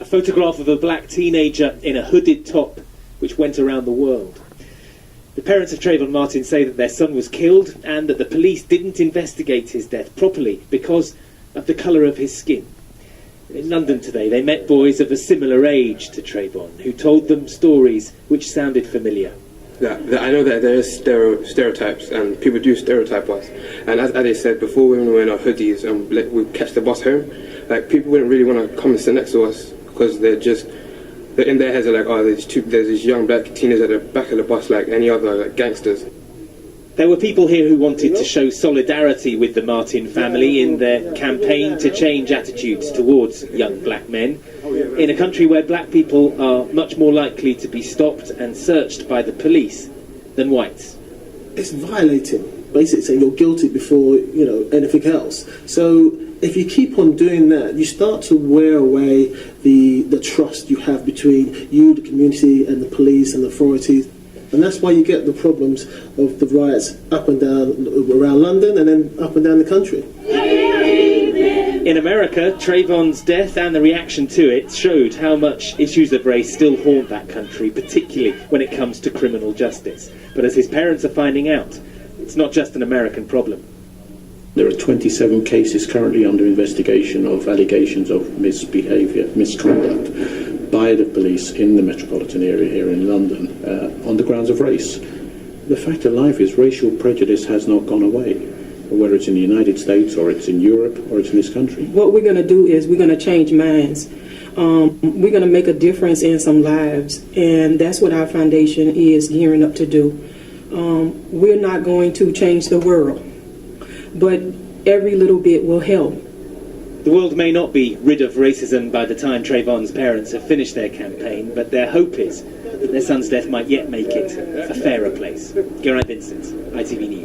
A photograph of a black teenager in a hooded top which went around the world. The parents of Trayvon Martin say that their son was killed and that the police didn't investigate his death properly because of the colour of his skin. In London today, they met boys of a similar age to Trayvon who told them stories which sounded familiar. I know that there is stereotypes and people do stereotype us. And as Ade said, before women were in our hoodies and we catch the bus home, like people wouldn't really want to come and sit next to us because they're in their heads are like, oh, there's these young black teenagers at the back of the bus like any other gangsters. There were people here who wanted to show solidarity with the Martin family in their campaign to change attitudes towards young black men, in a country where black people are much more likely to be stopped and searched by the police than whites. It's violating, basically saying you're guilty before, anything else. So if you keep on doing that, you start to wear away the trust you have between you, the community, and the police and the authorities. And that's why you get the problems of the riots up and down around London and then up and down the country. In America, Trayvon's death and the reaction to it showed how much issues of race still haunt that country, particularly when it comes to criminal justice. But as his parents are finding out, it's not just an American problem. There are 27 cases currently under investigation of allegations of misconduct by the police in the metropolitan area here in London on the grounds of race. The fact of life is racial prejudice has not gone away, whether it's in the United States or it's in Europe or it's in this country. What we're going to do is we're going to change minds. We're going to make a difference in some lives, and that's what our foundation is gearing up to do. We're not going to change the world, but every little bit will help. The world may not be rid of racism by the time Trayvon's parents have finished their campaign, but their hope is that their son's death might yet make it a fairer place. Geraint Vincent, ITV News.